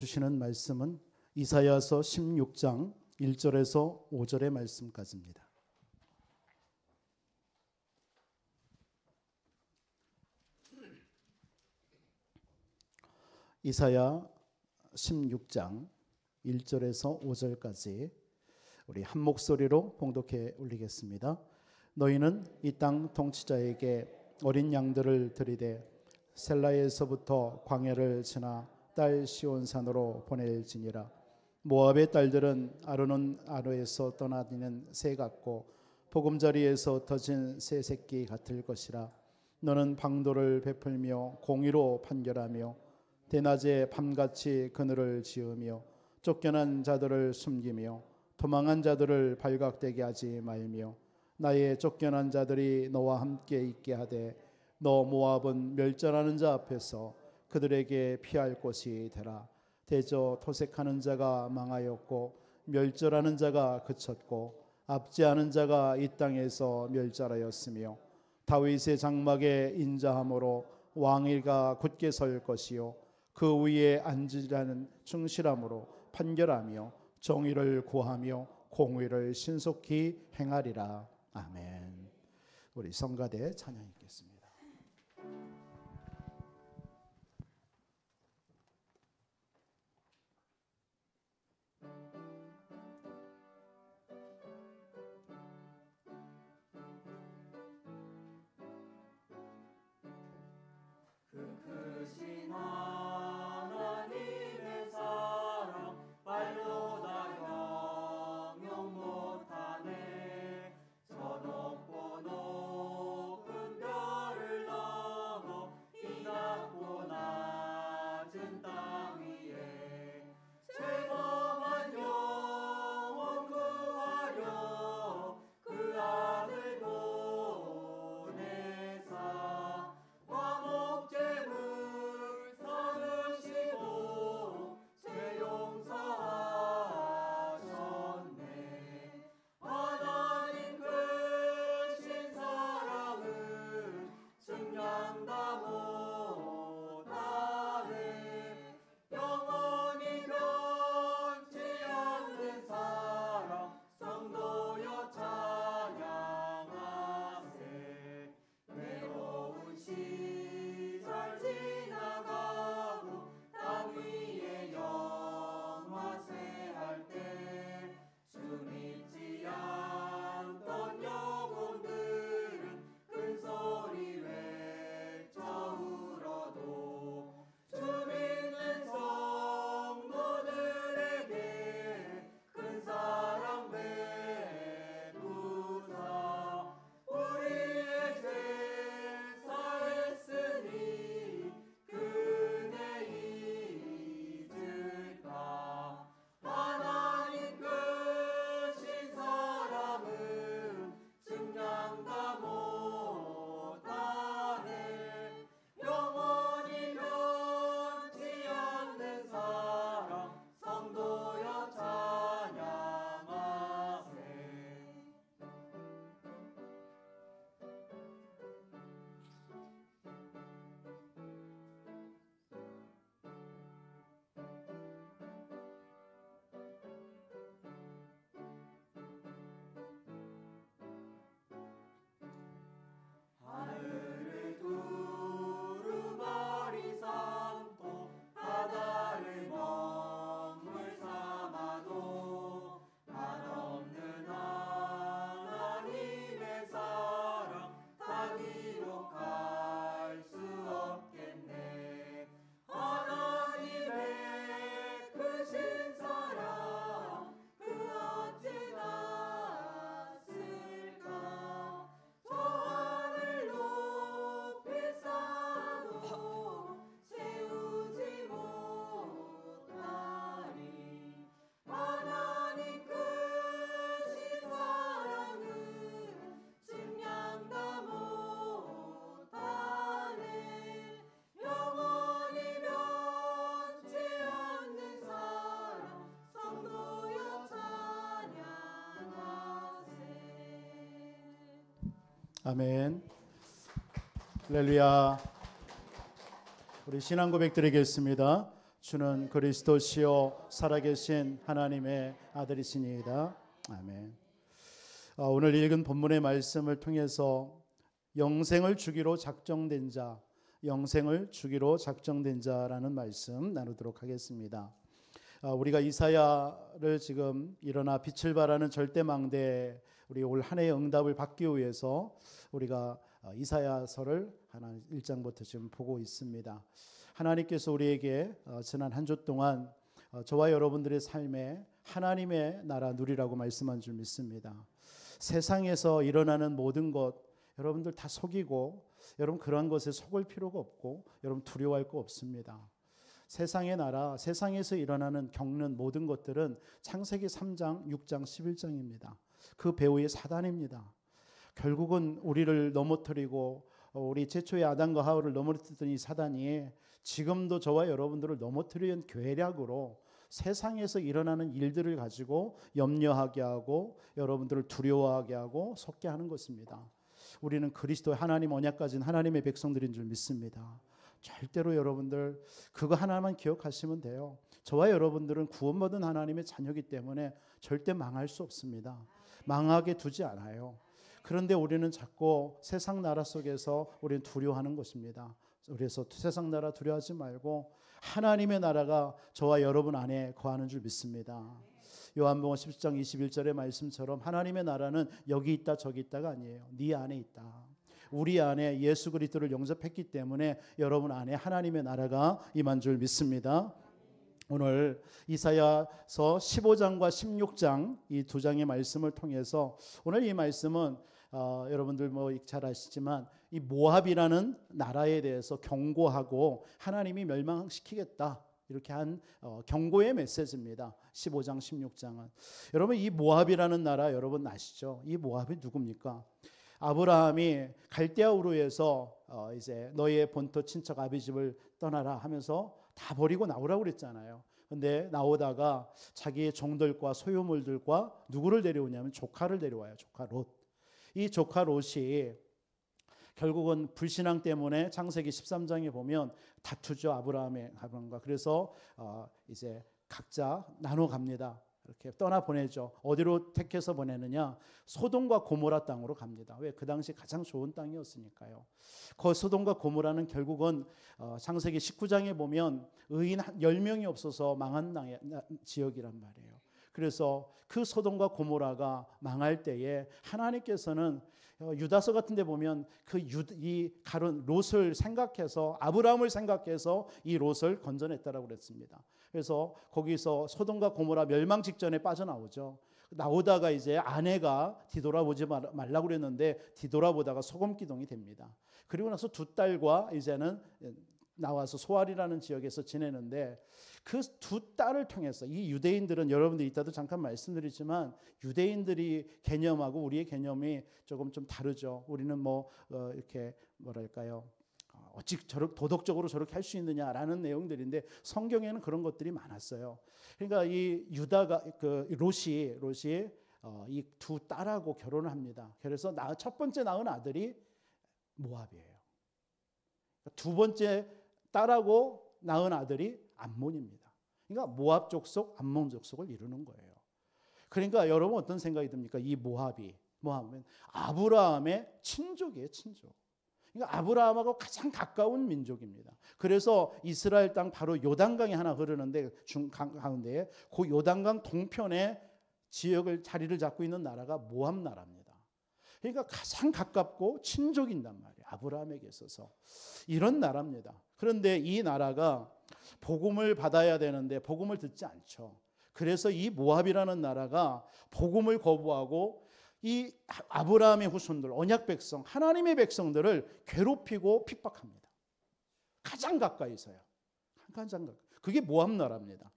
주시는 말씀은 이사야서 16장 1절에서 5절의 말씀까지입니다. 이사야 16장 1절에서 5절까지 우리 한 목소리로 봉독해 올리겠습니다. 너희는 이 땅 통치자에게 어린 양들을 들이되 셀라에서부터 광야를 지나 딸 시온산으로 보낼지니라. 모압의 딸들은 아르논 아로에서 떠나디는 새 같고 보금자리에서 터진 새 새끼 같을 것이라. 너는 방도를 베풀며 공의로 판결하며 대낮에 밤같이 그늘을 지으며 쫓겨난 자들을 숨기며 도망한 자들을 발각되게 하지 말며 나의 쫓겨난 자들이 너와 함께 있게 하되 너 모압은 멸절하는 자 앞에서 그들에게 피할 곳이 되라. 대저 토색하는 자가 망하였고 멸절하는 자가 그쳤고 압제하는 자가 이 땅에서 멸절하였으며 다윗의 장막에 인자함으로 왕위가 굳게 설 것이요 그 위에 앉으라는 충실함으로 판결하며 정의를 구하며 공의를 신속히 행하리라. 아멘. 우리 성가대 찬양 읽겠습니다. 그 크신 하나님의 사랑 말로다 형용 못하네. 저 높고 높은 별을 넘어 이 낮고 낮은 땅 위에 죄범한 영혼 구하려 그 아들 보내사 화목제물 삼으시고 죄 용서하셨네. 하나님 크신 사랑은 증량다 못하네. 영원히 변치 않는 사랑 성도여 찬양하세. 외로운 시절 지나가고 땅 위에 영화세할 때 주 믿지 않던 영혼들은 큰 소리 외쳐 울어도 주 믿는 성도들에게 큰 사랑 베푸사 우리의 죄 사했으니 그대 잊을까. 하나님 크신 사랑은 증량다 못하네. 영원히 변치 않는 사랑 성도여 찬양하세. 하늘을 두루마리 삼고 바다를 먹물 삼아도 한없는 하나님의 사랑 다 기록할 수 없겠네. 하나님의 크신 사랑 그 어찌 닿았을까. 저 하늘 높이 쌓아도 세우지 못하리. 하나님 크신 사랑은 증량다 못하네. 영원히 변치 않는 사랑 성도여 찬양하세. 아멘. 할렐루야. 우리 신앙 고백 드리겠습니다. 주는 그리스도시요 살아계신 하나님의 아들이시니이다. 아멘. 오늘 읽은 본문의 말씀을 통해서 영생을 주기로 작정된 자, 영생을 주기로 작정된 자라는 말씀 나누도록 하겠습니다. 우리가 이사야를 지금 일어나 빛을 발하는 절대망대 우리 올 한 해의 응답을 받기 위해서 우리가 이사야서를 하나 1장부터 지금 보고 있습니다. 하나님께서 우리에게 지난 한 주 동안 저와 여러분들의 삶에 하나님의 나라 누리라고 말씀한 줄 믿습니다. 세상에서 일어나는 모든 것 여러분들 다 속이고 여러분 그러한 것에 속을 필요가 없고 여러분 두려워할 거 없습니다. 세상의 나라, 세상에서 일어나는 겪는 모든 것들은 창세기 3장, 6장, 11장입니다. 그 배후의 사단입니다. 결국은 우리를 넘어뜨리고 우리 최초의 아담과 하와를 넘어뜨렸던 이 사단이 지금도 저와 여러분들을 넘어뜨리는 계략으로 세상에서 일어나는 일들을 가지고 염려하게 하고 여러분들을 두려워하게 하고 속게 하는 것입니다. 우리는 그리스도의 하나님 언약 가진 하나님의 백성들인 줄 믿습니다. 절대로 여러분들 그거 하나만 기억하시면 돼요. 저와 여러분들은 구원받은 하나님의 자녀이기 때문에 절대 망할 수 없습니다. 망하게 두지 않아요. 그런데 우리는 자꾸 세상 나라 속에서 우리는 두려워하는 것입니다. 그래서 세상 나라 두려워하지 말고 하나님의 나라가 저와 여러분 안에 거하는 줄 믿습니다. 요한복음 10장 21절의 말씀처럼 하나님의 나라는 여기 있다 저기 있다가 아니에요. 네 안에 있다. 우리 안에 예수 그리스도를 영접했기 때문에 여러분 안에 하나님의 나라가 임한 줄 믿습니다. 오늘 이사야서 15장과 16장 이 두 장의 말씀을 통해서 오늘 이 말씀은 여러분들 뭐 잘 아시지만 이 모압이라는 나라에 대해서 경고하고 하나님이 멸망시키겠다 이렇게 한 경고의 메시지입니다. 15장 16장은 여러분 이 모압이라는 나라 여러분 아시죠? 이 모압이 누굽니까? 아브라함이 갈대아 우르에서 이제 너희의 본토 친척 아비 집을 떠나라 하면서 다 버리고 나오라고 그랬잖아요. 근데 나오다가 자기의 종들과 소유물들과 누구를 데려오냐면 조카를 데려와요. 조카 롯. 이 조카 롯이 결국은 불신앙 때문에 창세기 13장에 보면 다투죠. 아브라함과. 그래서 이제 각자 나눠 갑니다. 이렇게 떠나 보내죠. 어디로 택해서 보내느냐? 소돔과 고모라 땅으로 갑니다. 왜? 그 당시 가장 좋은 땅이었으니까요. 그 소돔과 고모라는 결국은 창세기 19장에 보면 의인 10명이 없어서 망한 지역이란 말이에요. 그래서 그 소돔과 고모라가 망할 때에 하나님께서는 유다서 같은 데 보면 이 가론 롯을 생각해서 아브라함을 생각해서 이 롯을 건져냈다라고 그랬습니다. 그래서 거기서 소돔과 고모라 멸망 직전에 빠져나오죠. 나오다가 이제 아내가 뒤돌아보지 말라고 그랬는데 뒤돌아보다가 소금기둥이 됩니다. 그리고 나서 두 딸과 이제는 나와서 소알이라는 지역에서 지내는데 그 두 딸을 통해서 이 유대인들은 여러분들 이따도 잠깐 말씀드리지만 유대인들이 개념하고 우리의 개념이 조금 좀 다르죠. 우리는 뭐 이렇게 뭐랄까요? 어찌 도덕적으로 저렇게 할 수 있느냐라는 내용들인데 성경에는 그런 것들이 많았어요. 그러니까 이 유다가 롯이 이 두 딸하고 결혼을 합니다. 그래서 첫 번째 낳은 아들이 모압이에요. 두 번째 딸하고 낳은 아들이 암몬입니다. 그러니까 모압 족속, 암몬 족속을 이루는 거예요. 그러니까 여러분 어떤 생각이 듭니까? 이 모압은 아브라함의 친족이에요, 친족. 그러니까 아브라함하고 가장 가까운 민족입니다. 그래서 이스라엘 땅 바로 요단강이 하나 흐르는데 가운데에 그 요단강 동편에 자리를 잡고 있는 나라가 모압 나라입니다. 그러니까 가장 가깝고 친족인단 말이에요. 아브라함에게 있어서 이런 나라입니다. 그런데 이 나라가 복음을 받아야 되는데 복음을 듣지 않죠. 그래서 이 모압이라는 나라가 복음을 거부하고 이 아브라함의 후손들, 언약 백성, 하나님의 백성들을 괴롭히고 핍박합니다. 가장 가까이서요. 가장 가까이. 그게 모압 나라입니다.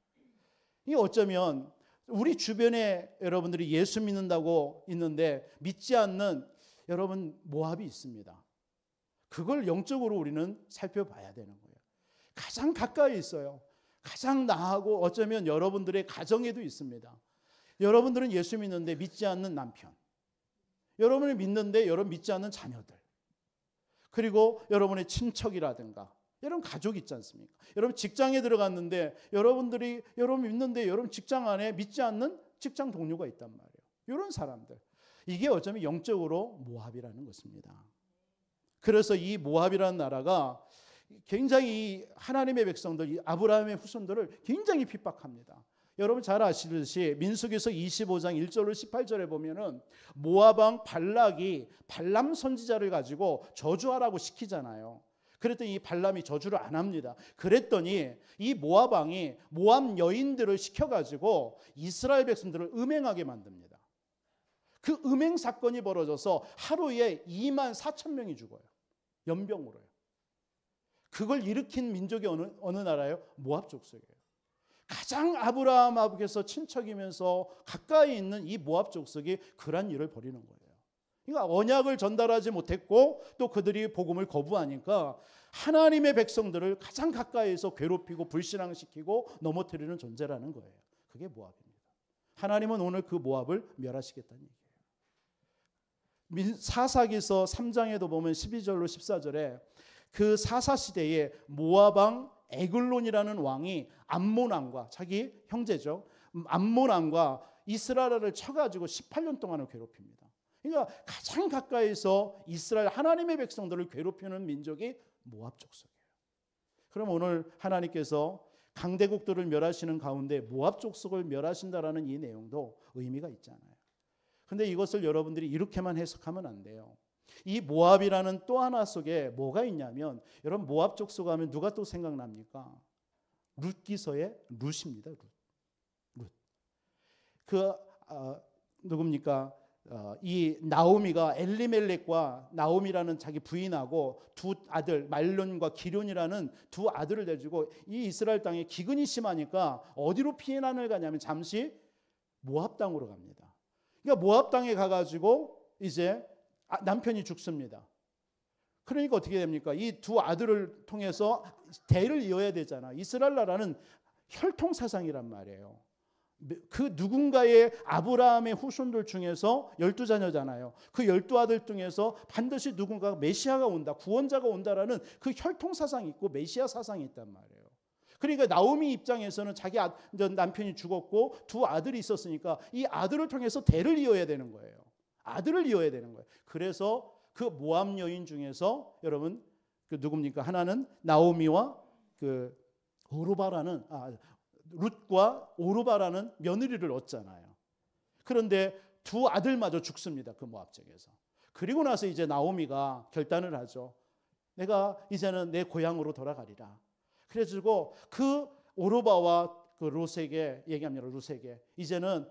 이게 어쩌면 우리 주변에 여러분들이 예수 믿는다고 있는데 믿지 않는 여러분 모압이 있습니다. 그걸 영적으로 우리는 살펴봐야 되는 거예요. 가장 가까이 있어요. 가장 나하고 어쩌면 여러분들의 가정에도 있습니다. 여러분들은 예수 믿는데 믿지 않는 남편, 여러분을 믿는데 여러분 믿지 않는 자녀들, 그리고 여러분의 친척이라든가 여러분 가족 있지 않습니까? 여러분 직장에 들어갔는데 여러분 믿는데 여러분 직장 안에 믿지 않는 직장 동료가 있단 말이에요. 이런 사람들. 이게 어쩌면 영적으로 모압이라는 것입니다. 그래서 이 모압이라는 나라가 굉장히 하나님의 백성들, 이 아브라함의 후손들을 굉장히 핍박합니다. 여러분 잘 아시듯이 민수기서 25장 1절로 18절에 보면은 모압 왕 발락이 발람 선지자를 가지고 저주하라고 시키잖아요. 그랬더니 이 발람이 저주를 안 합니다. 그랬더니 이 모압 왕이 모압 여인들을 시켜가지고 이스라엘 백성들을 음행하게 만듭니다. 그 음행 사건이 벌어져서 하루에 2만 4천 명이 죽어요. 연병으로요. 그걸 일으킨 민족이 어느 나라예요? 모압 족속이에요. 가장 아브라함 앞에서 친척이면서 가까이 있는 이 모압 족속이 그런 일을 벌이는 거예요. 그러니까 언약을 전달하지 못했고 또 그들이 복음을 거부하니까 하나님의 백성들을 가장 가까이에서 괴롭히고 불신앙시키고 넘어뜨리는 존재라는 거예요. 그게 모압입니다. 하나님은 오늘 그 모압을 멸하시겠다는 얘기예요. 사사기서 3장에도 보면 12절로 14절에 그 사사 시대에 모압 왕 에글론이라는 왕이 암몬 왕과 자기 형제죠. 암몬 왕과 이스라엘을 쳐가지고 18년 동안을 괴롭힙니다. 그러니까 가장 가까이서 이스라엘 하나님의 백성들을 괴롭히는 민족이 모압 족속이에요. 그럼 오늘 하나님께서 강대국들을 멸하시는 가운데 모압 족속을 멸하신다라는 이 내용도 의미가 있잖아요. 근데 이것을 여러분들이 이렇게만 해석하면 안 돼요. 이 모압이라는 또 하나 속에 뭐가 있냐면 여러분 모압 족속 하면 누가 또 생각납니까? 룻기서의 룻입니다. 룻. 누굽니까? 이 나오미가 엘리멜렉과 나오미라는 자기 부인하고 두 아들 말론과 기럐이라는 두 아들을 데리고 이 이스라엘 땅에 기근이 심하니까 어디로 피난을 가냐면 잠시 모압 땅으로 갑니다. 그러니까 모압 땅에 가가지고 이제 남편이 죽습니다. 그러니까 어떻게 됩니까? 이 두 아들을 통해서 대를 이어야 되잖아. 이스라엘 나라는 혈통 사상이란 말이에요. 그 누군가의 아브라함의 후손들 중에서 12자녀잖아요. 그 12아들 중에서 반드시 누군가가 메시아가 온다, 구원자가 온다라는 그 혈통 사상이 있고 메시아 사상이 있단 말이에요. 그러니까 나오미 입장에서는 자기 남편이 죽었고 두 아들이 있었으니까 이 아들을 통해서 대를 이어야 되는 거예요. 아들을 이어야 되는 거예요. 그래서 그 모압 여인 중에서 여러분 그 누굽니까? 하나는 나오미와 그 오르바라는 룻과 오르바라는 며느리를 얻잖아요. 그런데 두 아들마저 죽습니다. 그 모압 지역에서. 그리고 나서 이제 나오미가 결단을 하죠. 내가 이제는 내 고향으로 돌아가리라. 그래가지고 그 오르바와 그 룻에게 얘기합니다. 룻에게 이제는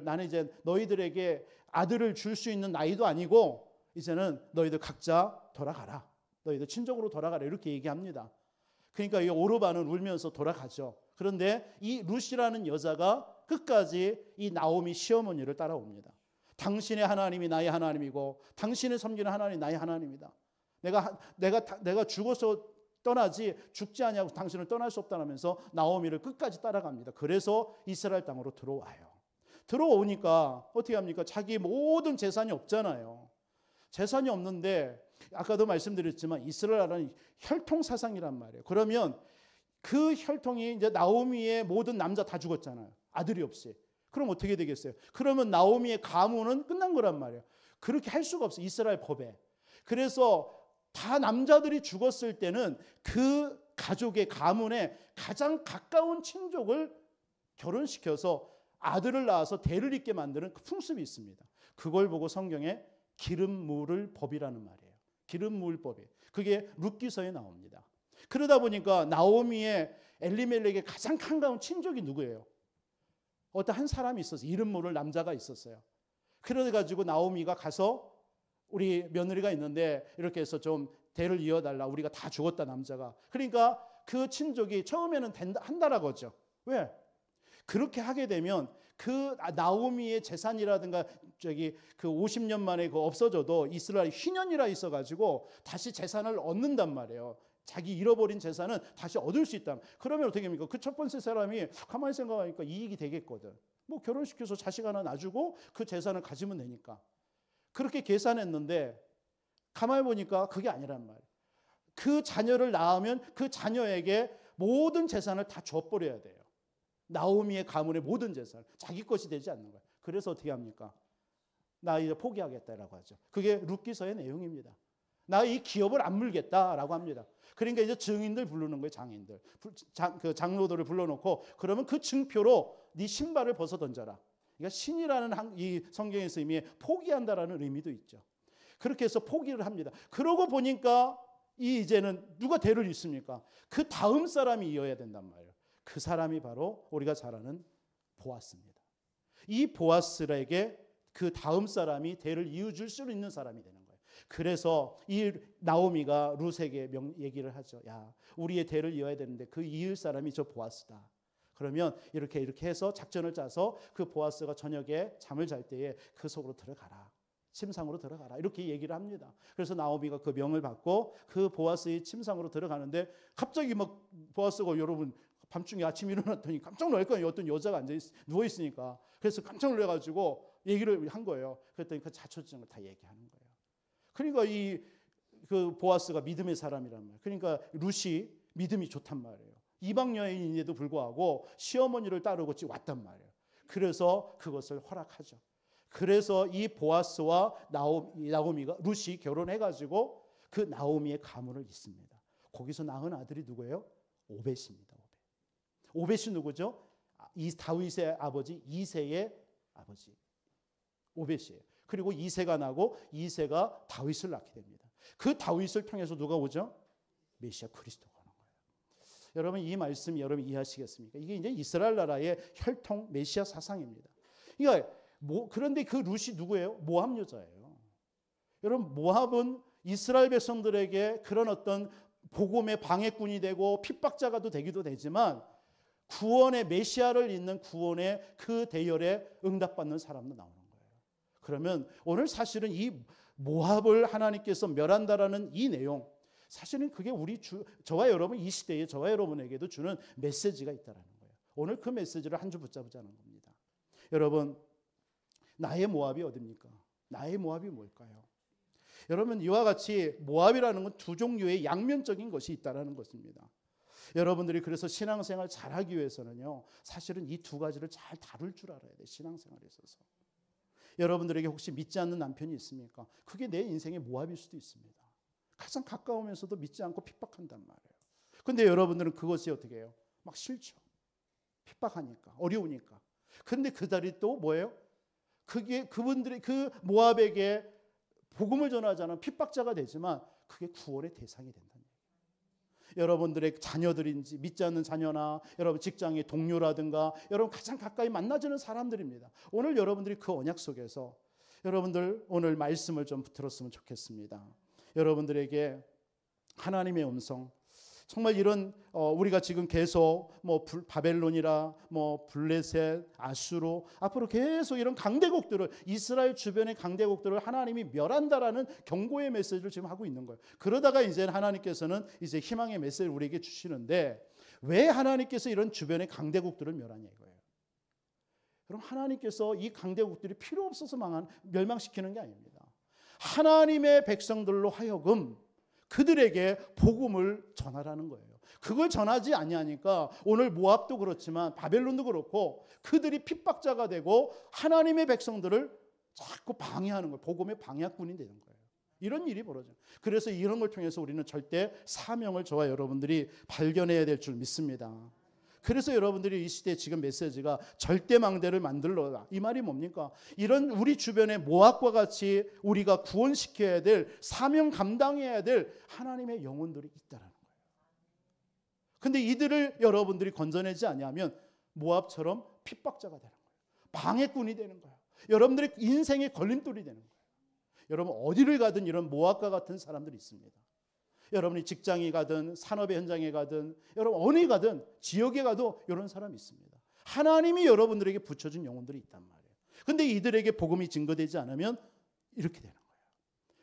나는 이제 너희들에게 아들을 줄 수 있는 나이도 아니고 이제는 너희들 각자 돌아가라. 너희들 친정으로 돌아가라. 이렇게 얘기합니다. 그러니까 이 오르바는 울면서 돌아가죠. 그런데 이 룻이라는 여자가 끝까지 이 나오미 시어머니를 따라옵니다. 당신의 하나님이 나의 하나님이고 당신의 섬기는 하나님이 나의 하나님이다. 내가 죽어서 떠나지 죽지 아니하고 당신을 떠날 수 없다면서 나오미를 끝까지 따라갑니다. 그래서 이스라엘 땅으로 들어와요. 들어오니까 어떻게 합니까? 자기 모든 재산이 없잖아요. 재산이 없는데 아까도 말씀드렸지만 이스라엘은 혈통 사상이란 말이에요. 그러면 그 혈통이 이제 나오미의 모든 남자 다 죽었잖아요. 아들이 없이. 그럼 어떻게 되겠어요? 그러면 나오미의 가문은 끝난 거란 말이에요. 그렇게 할 수가 없어요. 이스라엘 법에. 그래서 다 남자들이 죽었을 때는 그 가족의 가문에 가장 가까운 친족을 결혼시켜서 아들을 낳아서 대를 잇게 만드는 그 풍습이 있습니다. 그걸 보고 성경에 기름 부을 법이라는 말이에요. 기름 부을 법이. 그게 룻기서에 나옵니다. 그러다 보니까 나오미의 엘리멜렉의 가장 가까운 친족이 누구예요? 어떤 한 사람이 있었어요. 이름 모를 남자가 있었어요. 그래가지고 나오미가 가서 우리 며느리가 있는데 이렇게 해서 좀 대를 이어달라. 우리가 다 죽었다 남자가. 그러니까 그 친족이 처음에는 한다라고 하죠. 왜? 그렇게 하게 되면 그 나오미의 재산이라든가 그 50년 만에 그 없어져도 이스라엘 희년이라 있어가지고 다시 재산을 얻는단 말이에요. 자기 잃어버린 재산은 다시 얻을 수 있다. 그러면 어떻게 합니까? 그 첫 번째 사람이 가만히 생각하니까 이익이 되겠거든. 뭐 결혼시켜서 자식 하나 놔주고 그 재산을 가지면 되니까. 그렇게 계산했는데 가만히 보니까 그게 아니란 말이에요. 그 자녀를 낳으면 그 자녀에게 모든 재산을 다 줘버려야 돼요. 나오미의 가문의 모든 재산, 자기 것이 되지 않는 거예요. 그래서 어떻게 합니까? 나 이제 포기하겠다라고 하죠. 그게 룻기서의 내용입니다. 나 이 기업을 안 물겠다라고 합니다. 그러니까 이제 증인들 부르는 거예요. 장인들, 그 장로들을 불러놓고 그러면 그 증표로 네 신발을 벗어 던져라. 그러니까 신이라는 이 성경에서 의미 포기한다라는 의미도 있죠. 그렇게 해서 포기를 합니다. 그러고 보니까 이제는 누가 대를 잇습니까? 그 다음 사람이 이어야 된단 말이에요. 그 사람이 바로 우리가 잘 아는 보아스입니다. 이 보아스에게 그 다음 사람이 대를 이어줄 수 있는 사람이 되는 거예요. 그래서 이 나오미가 룻에게 얘기를 하죠. 야, 우리의 대를 이어야 되는데 그 이을 사람이 저 보아스다. 그러면 이렇게 해서 작전을 짜서 그 보아스가 저녁에 잠을 잘 때에 그 속으로 들어가라. 침상으로 들어가라. 이렇게 얘기를 합니다. 그래서 나오미가 그 명을 받고 그 보아스의 침상으로 들어가는데 갑자기 막 보아스가 여러분 밤중에 아침 일어났더니 깜짝 놀랄 거예요. 어떤 여자가 누워 있으니까. 그래서 깜짝 놀래가지고 얘기를 한 거예요. 그랬더니 그 자초지정을 다 얘기하는 거예요. 그러니까 그 보아스가 믿음의 사람이란 말이에요. 그러니까 룻이 믿음이 좋단 말이에요. 이방 여인인데도 불구하고 시어머니를 따르고 왔단 말이에요. 그래서 그것을 허락하죠. 그래서 이 보아스와 나오미가 룻이 결혼해가지고 그 나오미의 가문을 잇습니다. 거기서 낳은 아들이 누구예요? 오벳입니다. 오벳이 누구죠? 다윗의 아버지 이새의 아버지 오벳이에요. 그리고 이새가 나고 이새가 다윗을 낳게 됩니다. 그 다윗을 통해서 누가 오죠? 메시아 그리스도가 오는 거예요. 여러분 이 말씀 여러분 이해하시겠습니까? 이게 이제 이스라엘 나라의 혈통 메시아 사상입니다. 그러니까 그런데 그 룻이 누구예요? 모압 여자예요. 여러분 모압은 이스라엘 백성들에게 그런 어떤 복음의 방해꾼이 되고 핍박자가 되기도 되지만 구원의 메시아를 잇는 구원의 그 대열에 응답받는 사람도 나오는 거예요. 그러면 오늘 사실은 이 모압을 하나님께서 멸한다라는 이 내용, 사실은 그게 저와 여러분 이 시대에 저와 여러분에게도 주는 메시지가 있다라는 거예요. 오늘 그 메시지를 한 주 붙잡자는 겁니다. 여러분 나의 모압이 어디입니까? 나의 모압이 뭘까요? 여러분 이와 같이 모압이라는 건 두 종류의 양면적인 것이 있다라는 것입니다. 여러분들이 그래서 신앙생활 잘하기 위해서는요, 사실은 이 두 가지를 잘 다룰 줄 알아야 돼요. 신앙생활에 있어서. 여러분들에게 혹시 믿지 않는 남편이 있습니까? 그게 내 인생의 모압일 수도 있습니다. 가장 가까우면서도 믿지 않고 핍박한단 말이에요. 근데 여러분들은 그것이 어떻게 해요? 막 싫죠. 핍박하니까, 어려우니까. 근데 그들이 또 뭐예요? 그분들이 그 모압에게 복음을 전하자는 핍박자가 되지만 그게 구원의 대상이 된다는 얘기예요. 여러분들의 자녀들인지 믿지 않는 자녀나 여러분 직장의 동료라든가 여러분 가장 가까이 만나주는 사람들입니다. 오늘 여러분들이 그 언약 속에서 여러분들 오늘 말씀을 좀 들었으면 좋겠습니다. 여러분들에게 하나님의 음성, 정말 이런 우리가 지금 계속 바벨론이라 블레셋, 아수르 앞으로 계속 이런 강대국들을 이스라엘 주변의 강대국들을 하나님이 멸한다라는 경고의 메시지를 지금 하고 있는 거예요. 그러다가 이제 하나님께서는 이제 희망의 메시지를 우리에게 주시는데 왜 하나님께서 이런 주변의 강대국들을 멸하냐 이거예요. 그럼 하나님께서 이 강대국들이 필요 없어서 멸망시키는 게 아닙니다. 하나님의 백성들로 하여금 그들에게 복음을 전하라는 거예요. 그걸 전하지 아니하니까 오늘 모압도 그렇지만 바벨론도 그렇고 그들이 핍박자가 되고 하나님의 백성들을 자꾸 방해하는 거예요. 복음의 방해꾼이 되는 거예요. 이런 일이 벌어져요. 그래서 이런 걸 통해서 우리는 절대 사명을 저와 여러분들이 발견해야 될 줄 믿습니다. 그래서 여러분들이 이 시대에 지금 메시지가 절대망대를 만들어라. 이 말이 뭡니까? 이런 우리 주변의 모압과 같이 우리가 구원시켜야 될 사명 감당해야 될 하나님의 영혼들이 있다는 거예요. 근데 이들을 여러분들이 건져내지 아니하면 모압처럼 핍박자가 되는 거예요. 방해꾼이 되는 거예요. 여러분들의 인생의 걸림돌이 되는 거예요. 여러분 어디를 가든 이런 모압과 같은 사람들이 있습니다. 여러분이 직장에 가든 산업의 현장에 가든 여러분 어디 가든 지역에 가도 이런 사람이 있습니다. 하나님이 여러분들에게 붙여준 영혼들이 있단 말이에요. 그런데 이들에게 복음이 증거되지 않으면 이렇게 되는 거예요.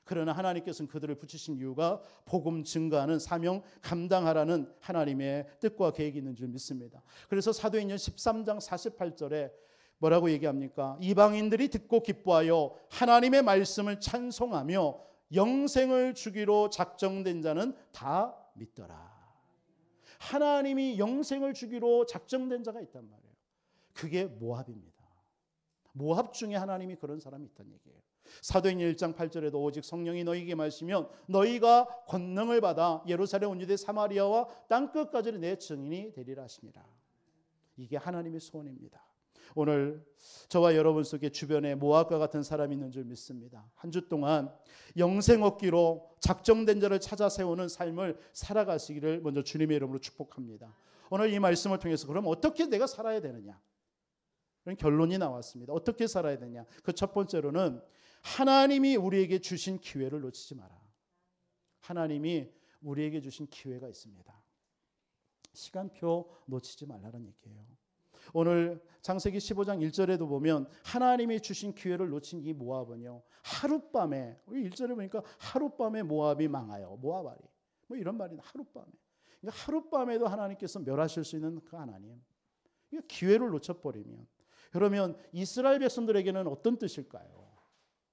그러나 하나님께서는 그들을 붙이신 이유가 복음 증거하는 사명 감당하라는 하나님의 뜻과 계획이 있는 줄 믿습니다. 그래서 사도행전 13장 48절에 뭐라고 얘기합니까? 이방인들이 듣고 기뻐하여 하나님의 말씀을 찬송하며 영생을 주기로 작정된 자는 다 믿더라. 하나님이 영생을 주기로 작정된 자가 있단 말이에요. 그게 모압입니다. 모압 중에 하나님이 그런 사람이 있다는 얘기예요. 사도행전 1장 8절에도 오직 성령이 너희에게 마시면 너희가 권능을 받아 예루살렘 온 유대 사마리아와 땅끝까지 내 증인이 되리라 하시니라. 이게 하나님의 소원입니다. 오늘 저와 여러분 속에 주변에 모압과 같은 사람이 있는 줄 믿습니다. 한 주 동안 영생 얻기로 작정된 자를 찾아 세우는 삶을 살아가시기를 먼저 주님의 이름으로 축복합니다. 오늘 이 말씀을 통해서 그럼 어떻게 내가 살아야 되느냐? 그런 결론이 나왔습니다. 어떻게 살아야 되냐? 그 첫 번째로는 하나님이 우리에게 주신 기회를 놓치지 마라. 하나님이 우리에게 주신 기회가 있습니다. 시간표 놓치지 말라는 얘기예요. 오늘 창세기 15장 1절에도 보면 하나님이 주신 기회를 놓친 이 모압은요, 하룻밤에, 우리 1절에 보니까 하룻밤에 모압이 망하여, 모압아리, 뭐 이런 말이 하룻밤에. 그러니까 하룻밤에도 하나님께서 멸하실 수 있는 그 하나님. 기회를 놓쳐버리면, 그러면 이스라엘 백성들에게는 어떤 뜻일까요?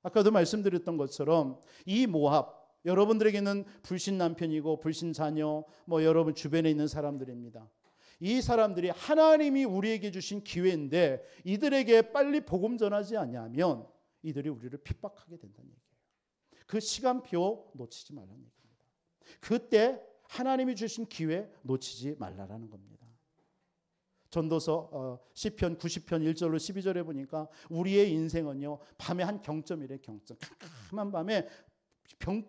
아까도 말씀드렸던 것처럼 이 모압, 여러분들에게는 불신 남편이고 불신 자녀, 뭐 여러분 주변에 있는 사람들입니다. 이 사람들이 하나님이 우리에게 주신 기회인데 이들에게 빨리 복음 전하지 않냐면 이들이 우리를 핍박하게 된다는 얘기예요. 그 시간표 놓치지 말라는 얘기입니다. 그때 하나님이 주신 기회 놓치지 말라라는 겁니다. 전도서 시편 90편 1절로 12절에 보니까 우리의 인생은요, 밤에 한 경점이래. 경점. 캄캄한 밤에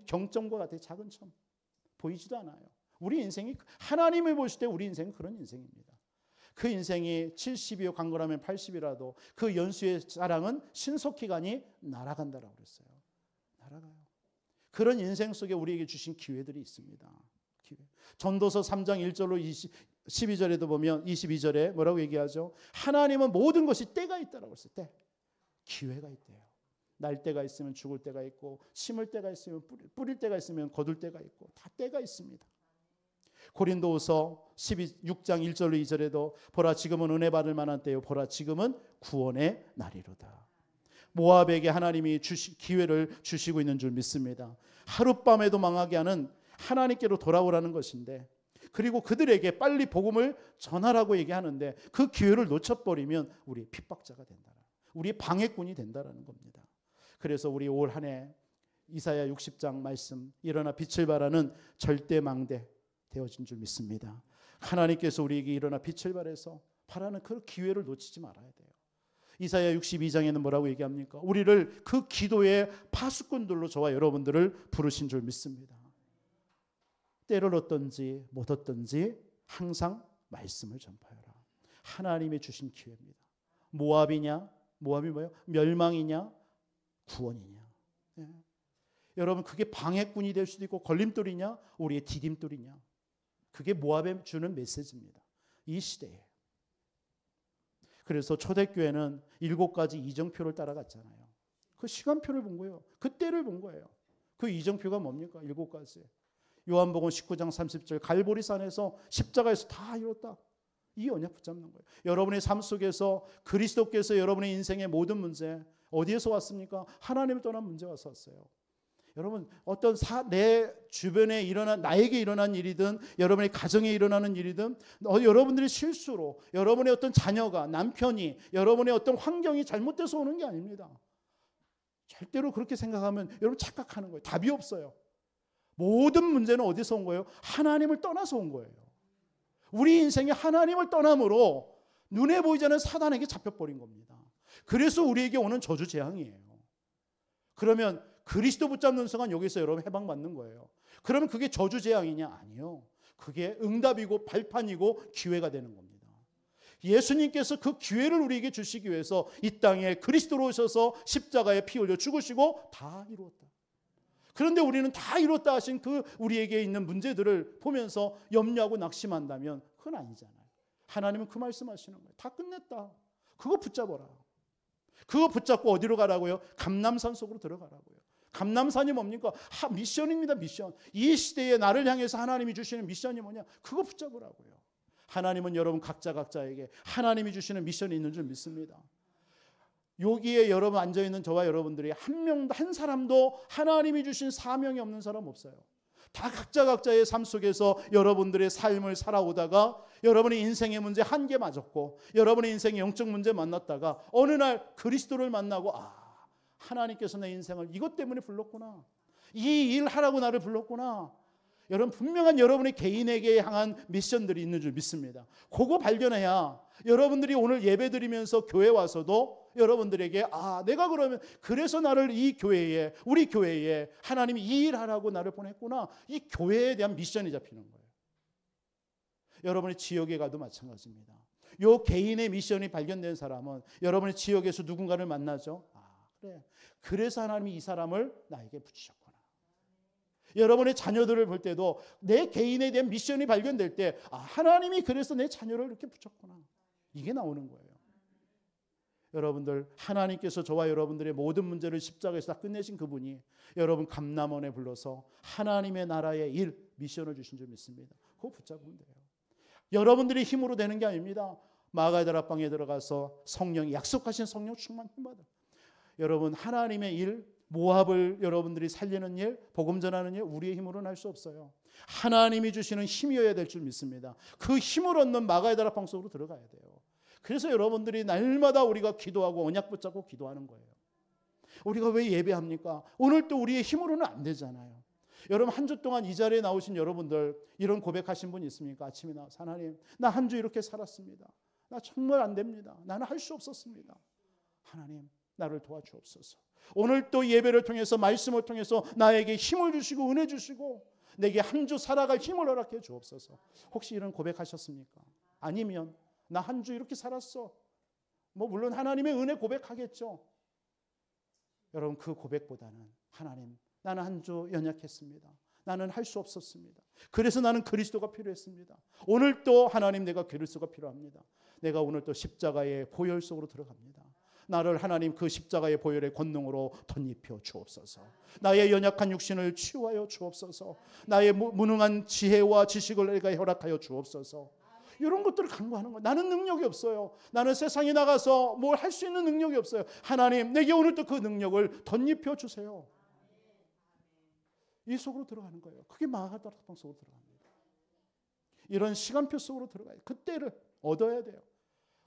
경점과 같아. 작은 점. 보이지도 않아요. 우리 인생이, 하나님을 보실 때 우리 인생은 그런 인생입니다. 그 인생이 70이요 강건하면 80이라도 그 연수의 자랑은 신속기간이 날아간다라고 그랬어요. 날아가요. 그런 인생 속에 우리에게 주신 기회들이 있습니다. 기회. 전도서 3장 1절로 12절에도 보면 22절에 뭐라고 얘기하죠? 하나님은 모든 것이 때가 있다라고 했어요. 때. 기회가 있대요. 날 때가 있으면 죽을 때가 있고, 심을 때가 있으면 뿌릴 때가 있으면 거둘 때가 있고, 다 때가 있습니다. 고린도후서 6장 1절로 2절에도 보라 지금은 은혜 받을 만한 때요, 보라 지금은 구원의 날이로다. 모압에게 하나님이 기회를 주시고 있는 줄 믿습니다. 하룻밤에도 망하게 하는 하나님께로 돌아오라는 것인데, 그리고 그들에게 빨리 복음을 전하라고 얘기하는데 그 기회를 놓쳐버리면 우리 핍박자가 된다. 우리 방해꾼이 된다라는 겁니다. 그래서 우리 올 한 해 이사야 60장 말씀, 일어나 빛을 발하는 절대망대 되어진 줄 믿습니다. 하나님께서 우리에게 일어나 빛을 발해서 바라는 그 기회를 놓치지 말아야 돼요. 이사야 62장에는 뭐라고 얘기합니까? 우리를 그 기도의 파수꾼들로 저와 여러분들을 부르신 줄 믿습니다. 때를 얻든지 못 얻든지 항상 말씀을 전파하라. 하나님이 주신 기회입니다. 모압이냐? 모압이 뭐예요? 멸망이냐? 구원이냐? 예. 여러분, 그게 방해꾼이 될 수도 있고 걸림돌이냐? 우리의 디딤돌이냐? 그게 모압에 주는 메시지입니다. 이 시대에. 그래서 초대교회는 7가지 이정표를 따라갔잖아요. 그 시간표를 본 거예요. 그 때를 본 거예요. 그 이정표가 뭡니까? 7가지. 요한복음 19장 30절 갈보리산에서 십자가에서 다 이뤘다. 이 언약 붙잡는 거예요. 여러분의 삶 속에서 그리스도께서 여러분의 인생의 모든 문제 어디에서 왔습니까? 하나님을 떠난 문제가 왔어요. 여러분, 어떤 내 주변에 일어난, 나에게 일어난 일이든 여러분의 가정에 일어나는 일이든 여러분들의 실수로 여러분의 어떤 자녀가, 남편이, 여러분의 어떤 환경이 잘못돼서 오는 게 아닙니다. 절대로 그렇게 생각하면 여러분 착각하는 거예요. 답이 없어요. 모든 문제는 어디서 온 거예요? 하나님을 떠나서 온 거예요. 우리 인생이 하나님을 떠남으로 눈에 보이지 않는 사단에게 잡혀버린 겁니다. 그래서 우리에게 오는 저주 재앙이에요. 그러면 그리스도 붙잡는 순간 여기서 여러분 해방받는 거예요. 그러면 그게 저주 재앙이냐? 아니요. 그게 응답이고 발판이고 기회가 되는 겁니다. 예수님께서 그 기회를 우리에게 주시기 위해서 이 땅에 그리스도로 오셔서 십자가에 피 흘려 죽으시고 다 이루었다. 그런데 우리는 다 이뤘다 하신 그 우리에게 있는 문제들을 보면서 염려하고 낙심한다면 그건 아니잖아요. 하나님은 그 말씀하시는 거예요. 다 끝냈다. 그거 붙잡아라. 그거 붙잡고 어디로 가라고요? 감람산 속으로 들어가라고요. 감람산이 뭡니까? 미션입니다. 미션. 이 시대에 나를 향해서 하나님이 주시는 미션이 뭐냐? 그거 붙잡으라고요. 하나님은 여러분 각자에게 하나님이 주시는 미션이 있는 줄 믿습니다. 여기에 여러분 앉아있는 저와 여러분들이 한 사람도 하나님이 주신 사명이 없는 사람 없어요. 다 각자의 삶 속에서 여러분들의 삶을 살아오다가 여러분의 인생의 문제 한계 맞았고 여러분의 인생의 영적 문제 만났다가 어느 날 그리스도를 만나고 하나님께서 내 인생을 이것 때문에 불렀구나. 이 일 하라고 나를 불렀구나. 여러분 분명한 여러분의 개인에게 향한 미션들이 있는 줄 믿습니다. 그거 발견해야 여러분들이 오늘 예배드리면서 교회 와서도 여러분들에게 내가 그러면 그래서 나를 이 교회에 우리 교회에 하나님이 이 일 하라고 나를 보냈구나. 이 교회에 대한 미션이 잡히는 거예요. 여러분의 지역에 가도 마찬가지입니다. 요 개인의 미션이 발견된 사람은 여러분의 지역에서 누군가를 만나죠. 그래. 그래서 하나님이 이 사람을 나에게 붙이셨구나. 여러분의 자녀들을 볼 때도 내 개인에 대한 미션이 발견될 때 하나님이 그래서 내 자녀를 이렇게 붙였구나. 이게 나오는 거예요. 여러분들 하나님께서 저와 여러분들의 모든 문제를 십자가에서 다 끝내신 그분이 여러분 감람원에 불러서 하나님의 나라의 일 미션을 주신 줄 믿습니다. 그거 붙잡으면 돼요. 여러분들이 힘으로 되는 게 아닙니다. 마가다락방에 들어가서 성령이 약속하신 성령 충만 힘받아. 여러분 하나님의 일 모압을 여러분들이 살리는 일, 복음 전하는 일 우리의 힘으로는 할 수 없어요. 하나님이 주시는 힘이어야 될 줄 믿습니다. 그 힘을 얻는 마가의 다락방 속으로 들어가야 돼요. 그래서 여러분들이 날마다 우리가 기도하고 언약 붙잡고 기도하는 거예요. 우리가 왜 예배합니까? 오늘 또 우리의 힘으로는 안 되잖아요. 여러분 한 주 동안 이 자리에 나오신 여러분들 이런 고백하신 분 있습니까? 아침에 나와서 하나님 나 한 주 이렇게 살았습니다. 나 정말 안 됩니다. 나는 할 수 없었습니다. 하나님 나를 도와주옵소서. 오늘 또 예배를 통해서 말씀을 통해서 나에게 힘을 주시고 은혜 주시고 내게 한 주 살아갈 힘을 허락해 주옵소서. 혹시 이런 고백하셨습니까? 아니면 나 한 주 이렇게 살았어. 물론 하나님의 은혜 고백하겠죠. 여러분 그 고백보다는 하나님 나는 한 주 연약했습니다. 나는 할 수 없었습니다. 그래서 나는 그리스도가 필요했습니다. 오늘 또 하나님 내가 그리스도가 필요합니다. 내가 오늘 또 십자가의 보혈 속으로 들어갑니다. 나를 하나님 그 십자가의 보혈의 권능으로 덧입혀 주옵소서. 나의 연약한 육신을 치유하여 주옵소서. 나의 무능한 지혜와 지식을 내가 허락하여 주옵소서. 이런 것들을 간구하는 거예요. 나는 능력이 없어요. 나는 세상에 나가서 뭘 할 수 있는 능력이 없어요. 하나님 내게 오늘 또 그 능력을 덧입혀 주세요. 이 속으로 들어가는 거예요. 그게 마가다락방 속으로 들어갑니다. 이런 시간표 속으로 들어가요. 그때를 얻어야 돼요.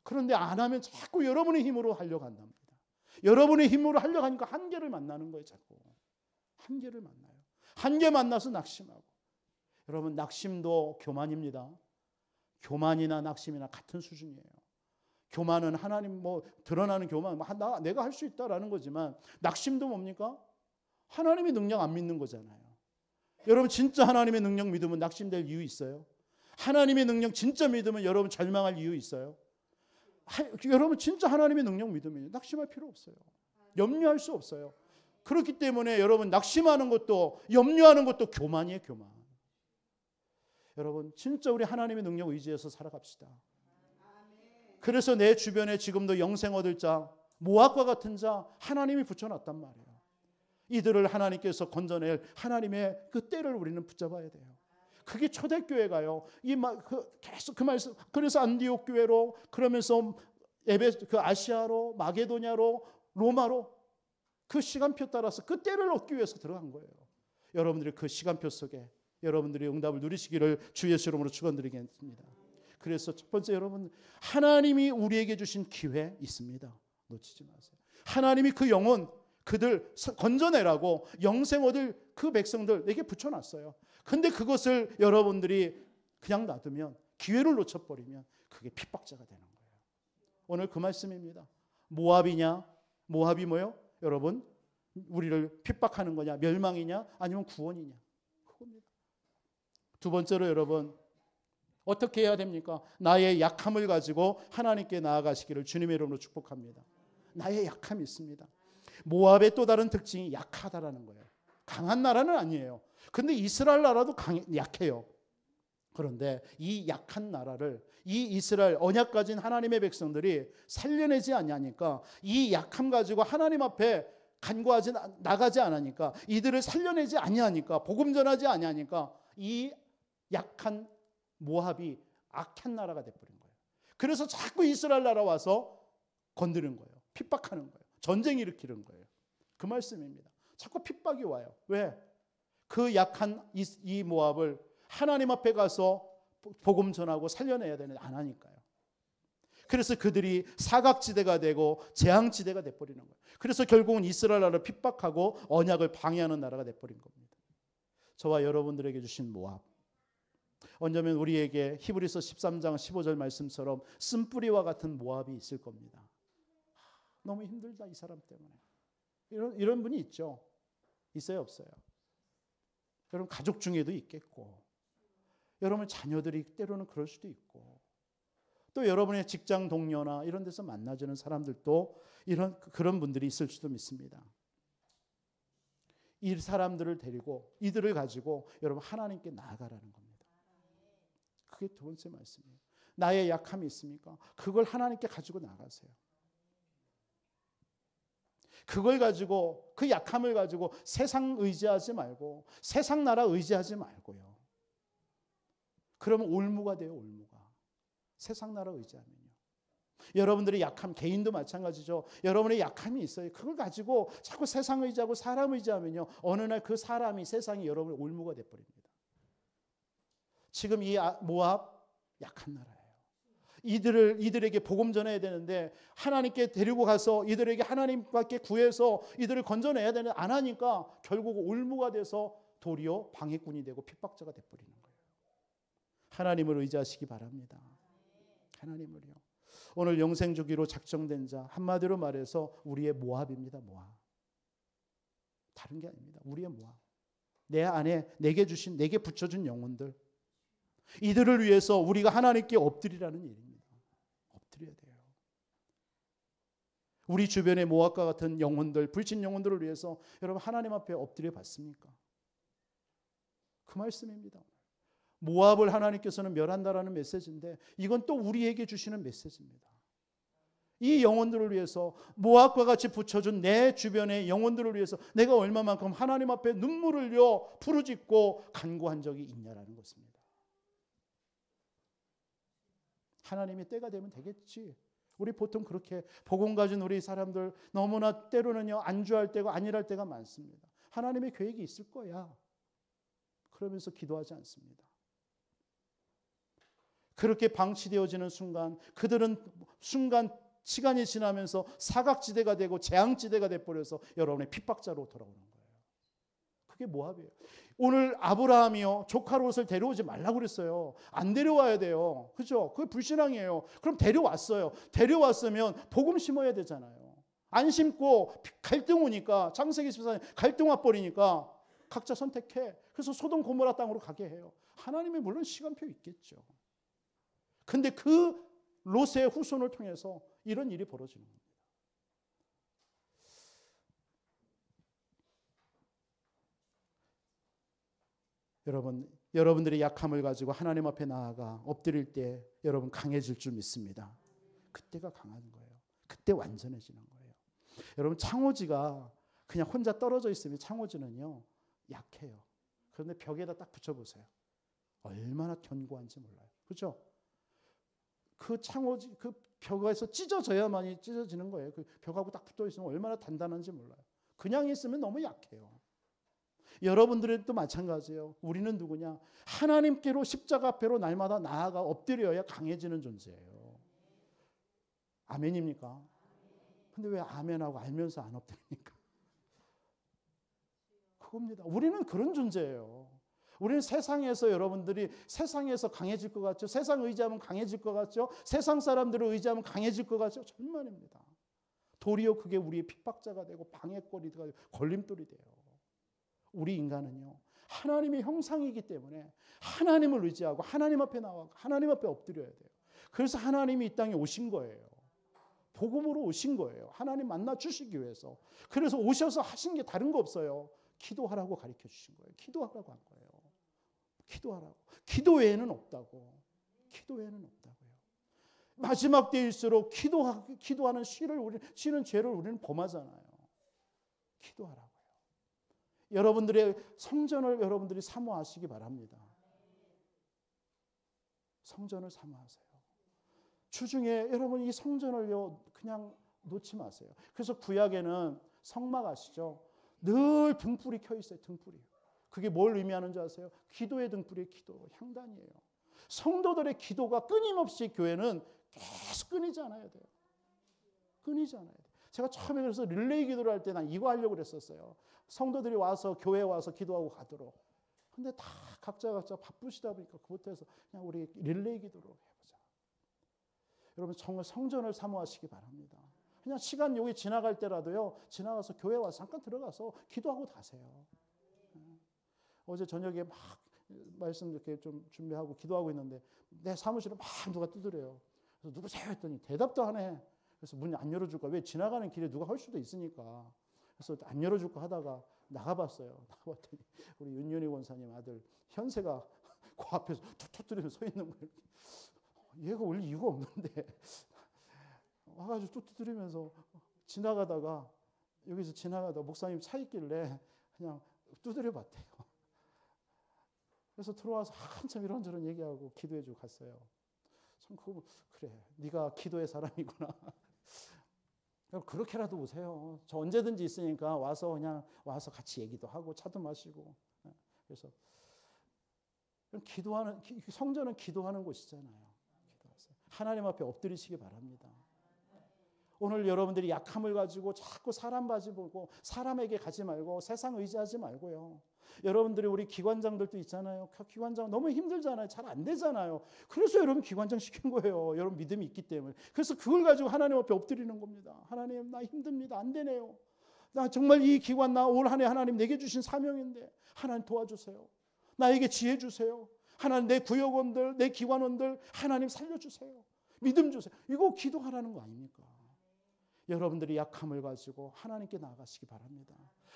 그런데 안 하면 자꾸 여러분의 힘으로 하려고 한답니다. 여러분의 힘으로 하려고 하니까 한계를 만나는 거예요. 자꾸 한계를 만나요. 한계 만나서 낙심하고. 여러분 낙심도 교만입니다. 교만이나 낙심이나 같은 수준이에요. 교만은 하나님 드러나는 교만 내가 할 수 있다라는 거지만 낙심도 뭡니까? 하나님의 능력 안 믿는 거잖아요. 여러분 진짜 하나님의 능력 믿으면 낙심될 이유 있어요? 하나님의 능력 진짜 믿으면 여러분 절망할 이유 있어요? 여러분 진짜 하나님의 능력 믿으면 낙심할 필요 없어요. 염려할 수 없어요. 그렇기 때문에 여러분 낙심하는 것도 염려하는 것도 교만이에요. 교만. 여러분 진짜 우리 하나님의 능력 의지해서 살아갑시다. 그래서 내 주변에 지금도 영생 얻을 자 모압과 같은 자 하나님이 붙여놨단 말이에요. 이들을 하나님께서 건져낼 하나님의 그 때를 우리는 붙잡아야 돼요. 그게 초대교회가요. 계속 그 말씀. 그래서 안디옥 교회로 그러면서 아시아로 마게도냐로 로마로 그 시간표 따라서 그 때를 얻기 위해서 들어간 거예요. 여러분들이 그 시간표 속에 여러분들이 응답을 누리시기를 주 예수 이름으로 축원드리겠습니다. 그래서 첫 번째 여러분 하나님이 우리에게 주신 기회 있습니다. 놓치지 마세요. 하나님이 그 영혼 그들 건져내라고 영생 얻을 그 백성들 내게 붙여놨어요. 근데 그것을 여러분들이 그냥 놔두면 기회를 놓쳐버리면 그게 핍박자가 되는 거예요. 오늘 그 말씀입니다. 모압이냐? 모압이 뭐요? 여러분 우리를 핍박하는 거냐? 멸망이냐? 아니면 구원이냐? 그겁니다. 두 번째로 여러분 어떻게 해야 됩니까? 나의 약함을 가지고 하나님께 나아가시기를 주님의 이름으로 축복합니다. 나의 약함이 있습니다. 모압의 또 다른 특징이 약하다라는 거예요. 강한 나라는 아니에요. 근데 이스라엘 나라도 약해요. 그런데 이 약한 나라를 이 이스라엘 언약 가진 하나님의 백성들이 살려내지 아니하니까 이 약함 가지고 하나님 앞에 간구하지 나가지 않으니까 이들을 살려내지 아니하니까 복음 전하지 아니하니까 이 약한 모압이 악한 나라가 돼버린 거예요. 그래서 자꾸 이스라엘 나라 와서 건드리는 거예요. 핍박하는 거예요. 전쟁 일으키는 거예요. 그 말씀입니다. 자꾸 핍박이 와요. 왜? 그 약한 이 모압을 하나님 앞에 가서 복음 전하고 살려내야 되는데 안 하니까요. 그래서 그들이 사각지대가 되고 재앙지대가 돼버리는 거예요. 그래서 결국은 이스라엘 나라를 핍박하고 언약을 방해하는 나라가 돼버린 겁니다. 저와 여러분들에게 주신 모압, 언제면 우리에게 히브리서 13장 15절 말씀처럼 쓴뿌리와 같은 모압이 있을 겁니다. 너무 힘들다 이 사람 때문에. 이런 분이 있죠. 있어요 없어요? 여러분 가족 중에도 있겠고, 여러분 자녀들이 때로는 그럴 수도 있고, 또 여러분의 직장 동료나 이런 데서 만나주는 사람들도 그런 분들이 있을 수도 믿습니다. 이 사람들을 데리고 이들을 가지고 여러분 하나님께 나아가라는 겁니다. 그게 두 번째 말씀이에요. 나의 약함이 있습니까? 그걸 하나님께 가지고 나가세요. 그걸 가지고, 그 약함을 가지고 세상 의지하지 말고, 세상 나라 의지하지 말고요. 그러면 올무가 돼요, 올무가. 세상 나라 의지하면요. 여러분들의 약함, 개인도 마찬가지죠. 여러분의 약함이 있어요. 그걸 가지고 자꾸 세상 의지하고 사람 의지하면요, 어느 날 그 사람이, 세상이 여러분의 올무가 돼버립니다. 지금 이 모압 약한 나라예요. 이들에게 복음 전해야 되는데, 하나님께 데리고 가서 이들에게 하나님께 구해서 이들을 건져내야 되는데 안 하니까 결국 올무가 돼서 도리어 방해꾼이 되고 핍박자가 돼버리는 거예요. 하나님을 의지하시기 바랍니다. 하나님을요. 오늘 영생 주기로 작정된 자, 한마디로 말해서 우리의 모압입니다. 모압. 다른 게 아닙니다. 우리의 모압. 내 안에 내게 붙여준 영혼들, 이들을 위해서 우리가 하나님께 엎드리라는 일입니다. 엎드려야 돼요. 우리 주변의 모압과 같은 영혼들, 불신 영혼들을 위해서 여러분 하나님 앞에 엎드려 봤습니까? 그 말씀입니다. 모압을 하나님께서는 멸한다라는 메시지인데, 이건 또 우리에게 주시는 메시지입니다. 이 영혼들을 위해서, 모압과 같이 붙여준 내 주변의 영혼들을 위해서 내가 얼마만큼 하나님 앞에 눈물을 흘려 부르짖고 간구한 적이 있냐라는 것입니다. 하나님이 때가 되면 되겠지. 우리 보통 그렇게 복음 가진 우리 사람들 너무나 때로는요, 안주할 때가 아니랄 때가 많습니다. 하나님의 계획이 있을 거야. 그러면서 기도하지 않습니다. 그렇게 방치되어지는 순간, 그들은 순간 시간이 지나면서 사각지대가 되고 재앙지대가 돼버려서 여러분의 핍박자로 돌아오는 거예요. 그게 모압이에요. 오늘 아브라함이요, 조카 롯을 데려오지 말라고 그랬어요. 안 데려와야 돼요. 그죠? 그게 불신앙이에요. 그럼 데려왔어요. 데려왔으면 복음 심어야 되잖아요. 안 심고 갈등 오니까, 창세기 14년 갈등 와버리니까 각자 선택해. 그래서 소돔 고모라 땅으로 가게 해요. 하나님이 물론 시간표 있겠죠. 근데 그 롯의 후손을 통해서 이런 일이 벌어지는 겁니다. 여러분들의 약함을 가지고 하나님 앞에 나아가 엎드릴 때 여러분 강해질 줄 믿습니다. 그때가 강한 거예요. 그때 완전해지는 거예요. 여러분 창호지가 그냥 혼자 떨어져 있으면 창호지는요, 약해요. 그런데 벽에다 딱 붙여보세요. 얼마나 견고한지 몰라요. 그렇죠? 그 창호지, 그 벽에서 찢어져야만이 찢어지는 거예요. 그 벽하고 딱 붙어 있으면 얼마나 단단한지 몰라요. 그냥 있으면 너무 약해요. 여러분들도 마찬가지예요. 우리는 누구냐? 하나님께로 십자가 앞에로 날마다 나아가 엎드려야 강해지는 존재예요. 아멘입니까? 근데 왜 아멘하고 알면서 안 엎드립니까? 그겁니다. 우리는 그런 존재예요. 우리는 세상에서, 여러분들이 세상에서 강해질 것 같죠? 세상 의지하면 강해질 것 같죠? 세상 사람들을 의지하면 강해질 것 같죠? 정말입니다. 도리어 그게 우리의 핍박자가 되고 방해거리가 되고 걸림돌이 돼요. 우리 인간은요, 하나님의 형상이기 때문에 하나님을 의지하고 하나님 앞에 나와 하나님 앞에 엎드려야 돼요. 그래서 하나님이 이 땅에 오신 거예요. 복음으로 오신 거예요. 하나님 만나 주시기 위해서. 그래서 오셔서 하신 게 다른 거 없어요. 기도하라고 가르쳐 주신 거예요. 기도하라고 한 거예요. 기도하라고. 기도 외에는 없다고. 기도 외에는 없다고요. 마지막 때일수록 기도하는 쉬는 죄를 우리는 범하잖아요. 기도하라고요. 여러분들의 성전을 여러분들이 사모하시기 바랍니다. 성전을 사모하세요. 주중에 여러분 이 성전을요, 그냥 놓지 마세요. 그래서 구약에는 성막 아시죠? 늘 등불이 켜 있어요. 등불이. 그게 뭘 의미하는 줄 아세요? 기도의 등불이 기도, 향단이에요. 성도들의 기도가 끊임없이 교회는 계속 끊이지 않아야 돼요. 끊이지 않아야 돼요. 제가 처음에 그래서 릴레이 기도를 할 때 난 이거 하려고 그랬었어요. 성도들이 와서 교회에 와서 기도하고 가도록. 근데 다 각자 바쁘시다 보니까 그것에서 그냥 우리 릴레이 기도로 해보자. 여러분 정말 성전을 사모하시기 바랍니다. 그냥 시간 여기 지나갈 때라도요. 지나가서 교회 와서 잠깐 들어가서 기도하고 가세요. 어제 저녁에 막 말씀 이렇게 좀 준비하고 기도하고 있는데 내 사무실에 막 누가 두드려요. 그래서 누구세요 했더니 대답도 안 해. 그래서 문 안 열어줄까? 왜 지나가는 길에 누가 할 수도 있으니까. 그래서 안 열어줄까 하다가 나가봤어요. 나가봤더니 우리 윤윤희 원사님 아들 현세가 그 앞에서 툭툭 두드리면서 서 있는 거예요. 얘가 원래 이유가 없는데 와가지고 툭툭 두드리면서 지나가다가 여기서 지나가다 목사님 차 있길래 그냥 두드려봤대요. 그래서 들어와서 한참 이런저런 얘기하고 기도해주고 갔어요. 참 그래 네가 기도의 사람이구나. 그렇게라도 오세요. 저 언제든지 있으니까 와서 그냥 와서 같이 얘기도 하고 차도 마시고. 그래서 기도하는 성전은 기도하는 곳이잖아요. 기도하세요. 하나님 앞에 엎드리시기 바랍니다. 오늘 여러분들이 약함을 가지고 자꾸 사람 바지 보고 사람에게 가지 말고 세상 의지하지 말고요. 여러분들이 우리 기관장들도 있잖아요. 기관장 너무 힘들잖아요. 잘 안 되잖아요. 그래서 여러분 기관장 시킨 거예요. 여러분 믿음이 있기 때문에. 그래서 그걸 가지고 하나님 앞에 엎드리는 겁니다. 하나님 나 힘듭니다. 안 되네요. 나 정말 이 기관 나 올 한 해 하나님 내게 주신 사명인데 하나님 도와주세요. 나에게 지혜 주세요. 하나님 내 구역원들 내 기관원들 하나님 살려주세요. 믿음 주세요. 이거 기도하라는 거 아닙니까? 여러분들이 약함을 가지고 하나님께 나아가시기 바랍니다.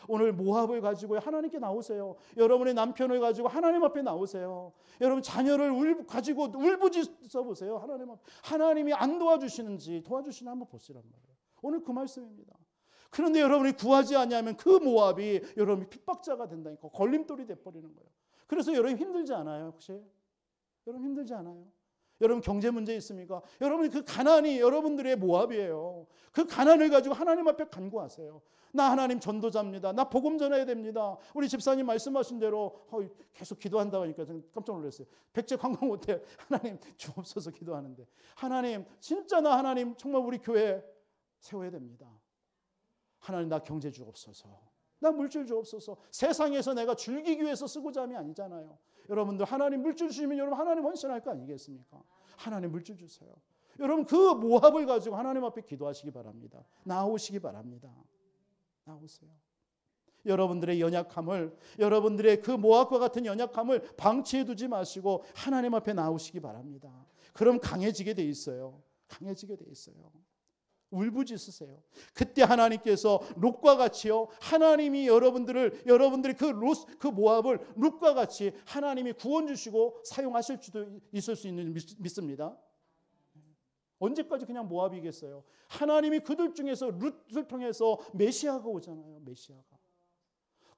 오늘 모압을 가지고 하나님께 나오세요. 여러분의 남편을 가지고 하나님 앞에 나오세요. 여러분 자녀를 가지고 울부짖어 보세요. 하나님 앞에. 하나님이 안 도와주시는지 도와주시나 한번 보시란 말이에요. 오늘 그 말씀입니다. 그런데 여러분이 구하지 않으면 그 모압이 여러분이 핍박자가 된다니까. 걸림돌이 돼버리는 거예요. 그래서 여러분 힘들지 않아요? 혹시? 여러분 힘들지 않아요? 여러분 경제 문제 있습니까? 여러분 그 가난이 여러분들의 모압이에요. 그 가난을 가지고 하나님 앞에 간구하세요. 나 하나님 전도자입니다. 나 복음 전해야 됩니다. 우리 집사님 말씀하신 대로 계속 기도한다고 하니까 저는 깜짝 놀랐어요. 백제 관광 호텔 하나님 주옵소서 기도하는데 하나님 진짜 나 하나님 정말 우리 교회 세워야 됩니다. 하나님 나 경제 주옵소서. 나 물질 주옵소서. 세상에서 내가 즐기기 위해서 쓰고자 함이 아니잖아요. 여러분들 하나님 물질 주시면 여러분 하나님 헌신할 거 아니겠습니까? 하나님 물질 주세요. 여러분 그 모압을 가지고 하나님 앞에 기도하시기 바랍니다. 나오시기 바랍니다. 나오세요. 여러분들의 연약함을 여러분들의 그 모압과 같은 연약함을 방치해 두지 마시고 하나님 앞에 나오시기 바랍니다. 그럼 강해지게 돼 있어요. 강해지게 돼 있어요. 울부짖으세요. 그때 하나님께서 롯과 같이요. 하나님이 여러분들이 그 모압을 롯과 같이 하나님이 구원 주시고 사용하실 수도 있을 수 있는 믿습니다. 언제까지 그냥 모압이겠어요? 하나님이 그들 중에서 룻을 통해서 메시아가 오잖아요. 메시아가.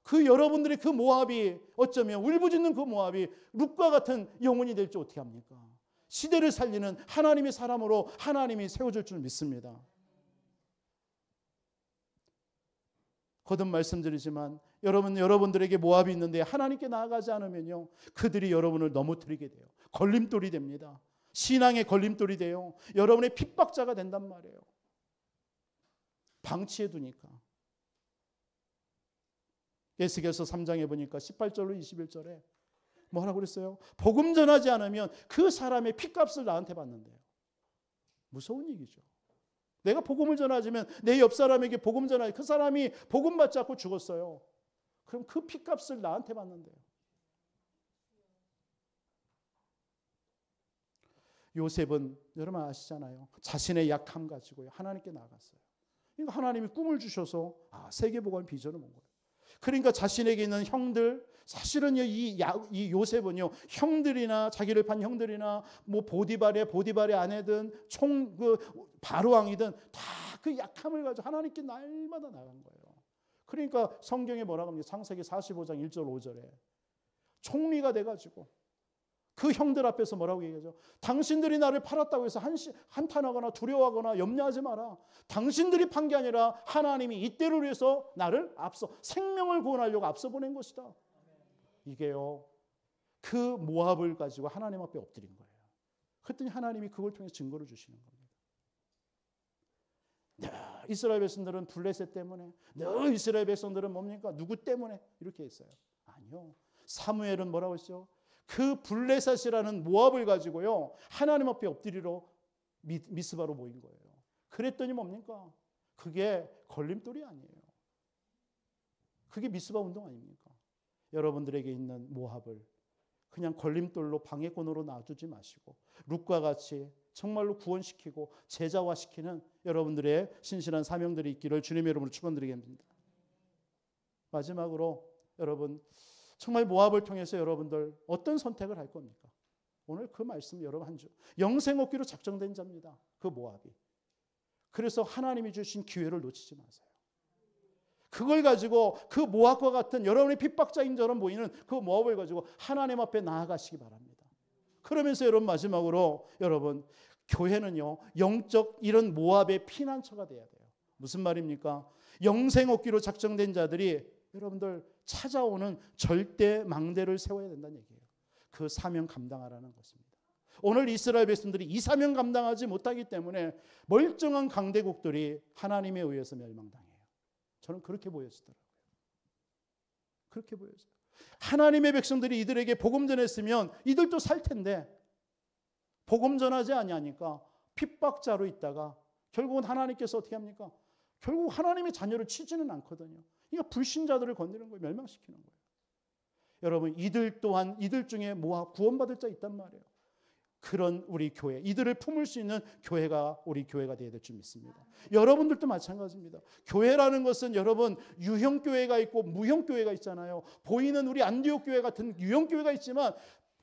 그 여러분들이 그 모압이 어쩌면 울부짖는 그 모압이 룻과 같은 영혼이 될지 어떻게 합니까? 시대를 살리는 하나님의 사람으로 하나님이 세워줄 줄 믿습니다. 거듭 말씀드리지만 여러분들에게 모압이 있는데 하나님께 나아가지 않으면요. 그들이 여러분을 넘어뜨리게 돼요. 걸림돌이 됩니다. 신앙의 걸림돌이 돼요. 여러분의 핍박자가 된단 말이에요. 방치해 두니까. 에스겔서 3장에 보니까 18절로 21절에 뭐라고 그랬어요? 복음 전하지 않으면 그 사람의 핏값을 나한테 받는데요. 무서운 얘기죠. 내가 복음을 전하지만 내 옆 사람에게 복음 전하지 그 사람이 복음 받지 않고 죽었어요. 그럼 그 핏값을 나한테 받는데요. 요셉은 여러분 아시잖아요. 자신의 약함 가지고요. 하나님께 나아갔어요. 그러니까 하나님이 꿈을 주셔서 세계복음의 비전을 본 거예요. 그러니까 자신에게 있는 형들, 사실은 이 요셉은요, 형들이나 자기를 판 형들이나 뭐 보디발의 아내든 바로 왕이든 다 그 약함을 가지고 하나님께 날마다 나간 거예요. 그러니까 성경에 뭐라고 합니까? 창세기 45장 1절 5절에 총리가 돼가지고 그 형들 앞에서 뭐라고 얘기하죠? 당신들이 나를 팔았다고 해서 한탄하거나 두려워하거나 염려하지 마라. 당신들이 판 게 아니라 하나님이 이때를 위해서 나를 앞서 생명을 구원하려고 앞서 보낸 것이다. 이게요, 그 모압을 가지고 하나님 앞에 엎드린 거예요. 그랬더니 하나님이 그걸 통해서 증거를 주시는 겁니다. 이스라엘 백성들은 블레셋 때문에, 이스라엘 백성들은 뭡니까? 누구 때문에 이렇게 했어요? 아니요. 사무엘은 뭐라고 했죠? 그 블레셋이라는 모압을 가지고요, 하나님 앞에 엎드리러 미스바로 모인 거예요. 그랬더니 뭡니까? 그게 걸림돌이 아니에요. 그게 미스바 운동 아닙니까? 여러분들에게 있는 모압을 그냥 걸림돌로 방해꾼으로 놔두지 마시고 룻과 같이 정말로 구원시키고 제자화시키는 여러분들의 신실한 사명들이 있기를 주님의 이름으로 축원드리겠습니다. 마지막으로 여러분, 정말 모압을 통해서 여러분들 어떤 선택을 할 겁니까? 오늘 그 말씀 여러분 한 주, 영생 얻기로 작정된 자입니다. 그 모압이. 그래서 하나님이 주신 기회를 놓치지 마세요. 그걸 가지고 그 모압과 같은 여러분의 핍박자인처럼 보이는 그 모압을 가지고 하나님 앞에 나아가시기 바랍니다. 그러면서 여러분 마지막으로 여러분, 교회는요, 영적 이런 모압의 피난처가 돼야 돼요. 무슨 말입니까? 영생 얻기로 작정된 자들이 여러분들 찾아오는 절대 망대를 세워야 된다는 얘기예요. 그 사명 감당하라는 것입니다. 오늘 이스라엘 백성들이 이 사명 감당하지 못하기 때문에 멀쩡한 강대국들이 하나님에 의해서 멸망당해요. 저는 그렇게 보여지더라고요. 그렇게 보여져요. 하나님의 백성들이 이들에게 복음 전했으면 이들도 살 텐데 복음 전하지 아니하니까 핍박자로 있다가 결국은 하나님께서 어떻게 합니까? 결국 하나님의 자녀를 치지는 않거든요. 이거 불신자들을 건드리는 거예요. 멸망시키는 거예요. 여러분, 이들 또한 이들 중에 모아 구원받을 자 있단 말이에요. 그런 우리 교회, 이들을 품을 수 있는 교회가 우리 교회가 되어야 될 줄 믿습니다. 여러분들도 마찬가지입니다. 교회라는 것은 여러분 유형교회가 있고 무형교회가 있잖아요. 보이는 우리 안디옥 교회 같은 유형교회가 있지만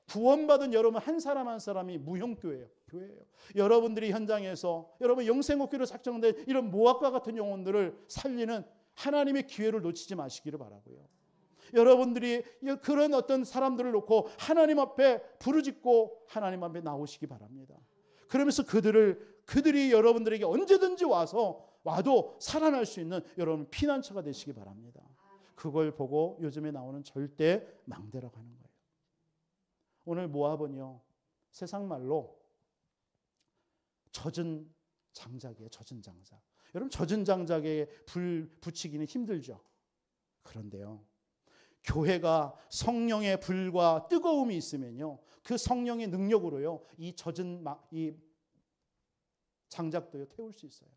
구원받은 여러분 한 사람 한 사람이 무형교회예요. 교회예요. 여러분들이 현장에서 여러분 영생옥교로 작정된 이런 모압과 같은 영혼들을 살리는 하나님의 기회를 놓치지 마시기를 바라고요. 여러분들이 그런 어떤 사람들을 놓고 하나님 앞에 부르짖고 하나님 앞에 나오시기 바랍니다. 그러면서 그들이 여러분들에게 언제든지 와도 살아날 수 있는 여러분 피난처가 되시기 바랍니다. 그걸 보고 요즘에 나오는 절대 망대라고 하는 거예요. 오늘 모압은요, 세상 말로 젖은 장작이에요. 젖은 장작. 여러분 젖은 장작에 불 붙이기는 힘들죠. 그런데요, 교회가 성령의 불과 뜨거움이 있으면요, 그 성령의 능력으로요, 이 젖은 이 장작도요 태울 수 있어요.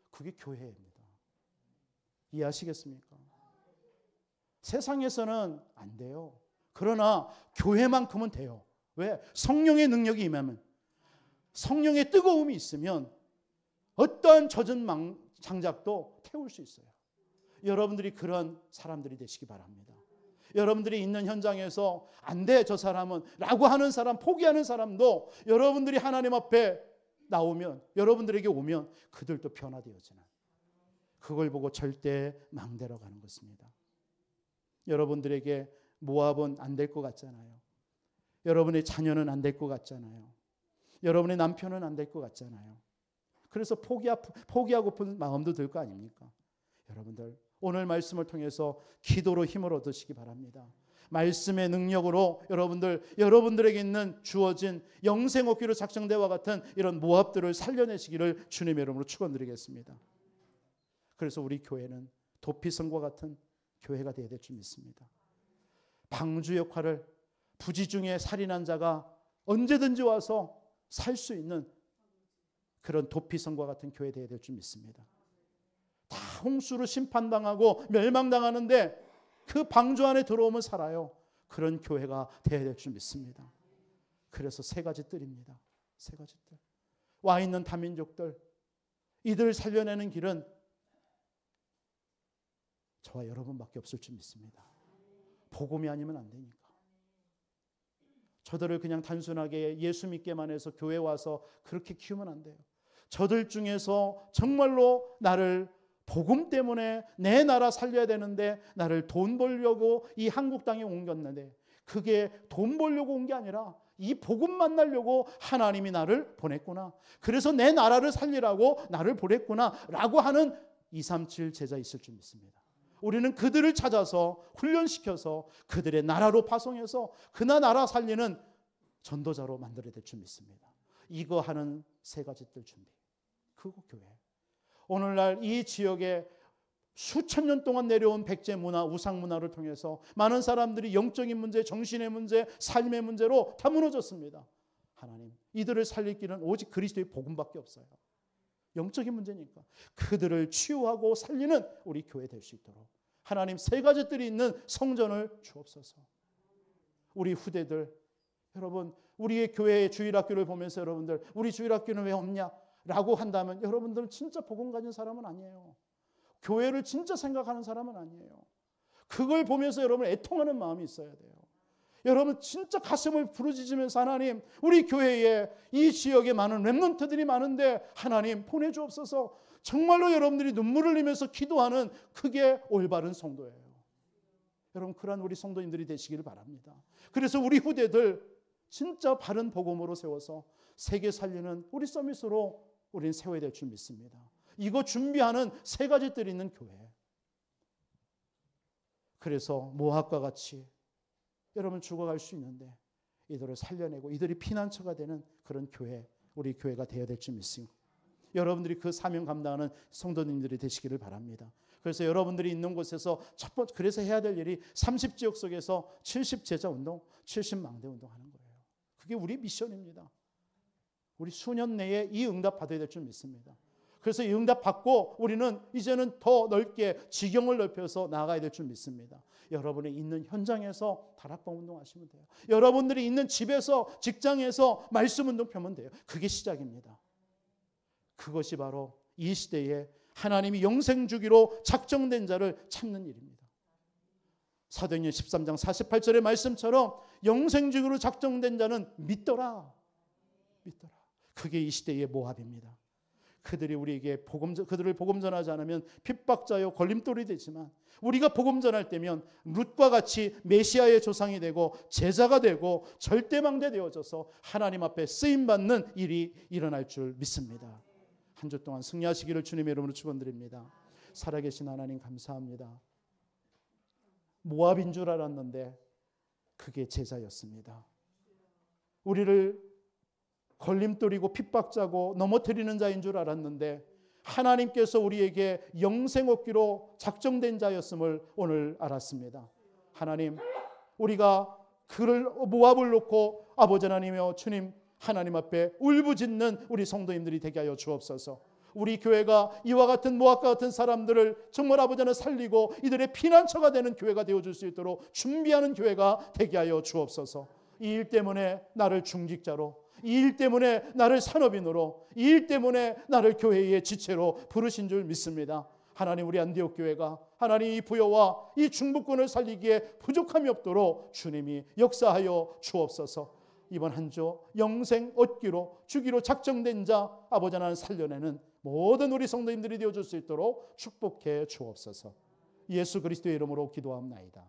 그게 교회입니다. 이해하시겠습니까? 세상에서는 안 돼요. 그러나 교회만큼은 돼요. 왜? 성령의 능력이 임하면, 성령의 뜨거움이 있으면 어떠한 젖은 장작도 태울 수 있어요. 여러분들이 그런 사람들이 되시기 바랍니다. 여러분들이 있는 현장에서 안 돼 저 사람은 라고 하는 사람, 포기하는 사람도 여러분들이 하나님 앞에 나오면, 여러분들에게 오면 그들도 변화되어지는, 그걸 보고 절대 망대라고 하는 것입니다. 여러분들에게 모압은 안 될 것 같잖아요. 여러분의 자녀는 안 될 것 같잖아요. 여러분의 남편은 안 될 것 같잖아요. 그래서 포기하고픈 마음도 들 거 아닙니까? 여러분들 오늘 말씀을 통해서 기도로 힘을 얻으시기 바랍니다. 말씀의 능력으로 여러분들에게 있는 주어진 영생 얻기로 작정되와 같은 이런 모압들을 살려내시기를 주님의 이름으로 축원드리겠습니다. 그래서 우리 교회는 도피성과 같은 교회가 되어야 될 줄 믿습니다. 방주 역할을, 부지중에 살인한 자가 언제든지 와서 살 수 있는 그런 도피성과 같은 교회 되어야 될 줄 믿습니다. 다 홍수로 심판당하고 멸망당하는데 그 방주 안에 들어오면 살아요. 그런 교회가 되어야 될 줄 믿습니다. 그래서 세 가지 뜰입니다. 세 가지 뜰. 와 있는 다민족들, 이들을 살려내는 길은 저와 여러분밖에 없을 줄 믿습니다. 복음이 아니면 안 되니까. 저들을 그냥 단순하게 예수 믿게만 해서 교회 와서 그렇게 키우면 안 돼요. 저들 중에서 정말로 나를 복음 때문에 내 나라 살려야 되는데 나를 돈 벌려고 이 한국 땅에 옮겼는데 그게 돈 벌려고 온 게 아니라 이 복음 만나려고 하나님이 나를 보냈구나. 그래서 내 나라를 살리라고 나를 보냈구나 라고 하는 237 제자 있을 줄 믿습니다. 우리는 그들을 찾아서 훈련시켜서 그들의 나라로 파송해서 그 나라 살리는 전도자로 만들어야 될 줄 믿습니다. 이거 하는 세 가지 뜰 준비. 그거 교회. 오늘날 이 지역에 수천 년 동안 내려온 백제 문화, 우상 문화를 통해서 많은 사람들이 영적인 문제, 정신의 문제, 삶의 문제로 다 무너졌습니다. 하나님, 이들을 살릴 길은 오직 그리스도의 복음밖에 없어요. 영적인 문제니까 그들을 치유하고 살리는 우리 교회 될 수 있도록 하나님 세 가지 뜰이 있는 성전을 주옵소서. 우리 후대들, 여러분 우리의 교회의 주일학교를 보면서 여러분들 우리 주일학교는 왜 없냐? 라고 한다면 여러분들은 진짜 복음 가진 사람은 아니에요. 교회를 진짜 생각하는 사람은 아니에요. 그걸 보면서 여러분 애통하는 마음이 있어야 돼요. 여러분 진짜 가슴을 부르짖으면서 하나님 우리 교회에 이 지역에 많은 렘넌트들이 많은데 하나님 보내주옵소서. 정말로 여러분들이 눈물을 흘리면서 기도하는 그게 올바른 성도예요. 여러분 그러한 우리 성도님들이 되시기를 바랍니다. 그래서 우리 후대들 진짜 바른 복음으로 세워서 세계 살리는 우리 서밋으로 우리는 세워야 될 줄 믿습니다. 이거 준비하는 세 가지 뜰이 있는 교회. 그래서 모압과 같이 여러분 죽어갈 수 있는데 이들을 살려내고 이들이 피난처가 되는 그런 교회, 우리 교회가 되어야 될 줄 믿습니다. 여러분들이 그 사명 감당하는 성도님들이 되시기를 바랍니다. 그래서 여러분들이 있는 곳에서 첫 번째 그래서 해야 될 일이 30지역 속에서 70제자 운동, 70망대 운동하는 거예요. 그게 우리 미션입니다. 우리 수년 내에 이 응답 받아야 될 줄 믿습니다. 그래서 이 응답 받고 우리는 이제는 더 넓게 지경을 넓혀서 나아가야 될 줄 믿습니다. 여러분이 있는 현장에서 다락방 운동하시면 돼요. 여러분들이 있는 집에서 직장에서 말씀 운동 펴면 돼요. 그게 시작입니다. 그것이 바로 이 시대에 하나님이 영생 주기로 작정된 자를 찾는 일입니다. 사도행전 13장 48절의 말씀처럼 영생 주기로 작정된 자는 믿더라. 믿더라. 그게 이 시대의 모압입니다. 그들이 우리에게 그들을 복음 전하지 않으면 핍박자요 걸림돌이 되지만 우리가 복음 전할 때면 룻과 같이 메시아의 조상이 되고 제자가 되고 절대망대 되어져서 하나님 앞에 쓰임 받는 일이 일어날 줄 믿습니다. 한 주 동안 승리하시기를 주님의 이름으로 축원드립니다. 살아계신 하나님 감사합니다. 모압인 줄 알았는데 그게 제자였습니다. 우리를 걸림돌이고 핍박자고 넘어뜨리는 자인 줄 알았는데 하나님께서 우리에게 영생 얻기로 작정된 자였음을 오늘 알았습니다. 하나님, 우리가 그를 모압을 놓고 아버지 하나님이여 주님 하나님 앞에 울부짖는 우리 성도님들이 되게 하여 주옵소서. 우리 교회가 이와 같은 모압과 같은 사람들을 정말 아버지 하나님 살리고 이들의 피난처가 되는 교회가 되어줄 수 있도록 준비하는 교회가 되게 하여 주옵소서. 이 일 때문에 나를 중직자로, 이 일 때문에 나를 산업인으로, 이 일 때문에 나를 교회의 지체로 부르신 줄 믿습니다. 하나님 우리 안디옥 교회가 하나님 이 부여와 이 중부권을 살리기에 부족함이 없도록 주님이 역사하여 주옵소서. 이번 한 주 영생 얻기로 주기로 작정된 자 아버지 하나님 살려내는 모든 우리 성도님들이 되어줄 수 있도록 축복해 주옵소서. 예수 그리스도의 이름으로 기도합나이다.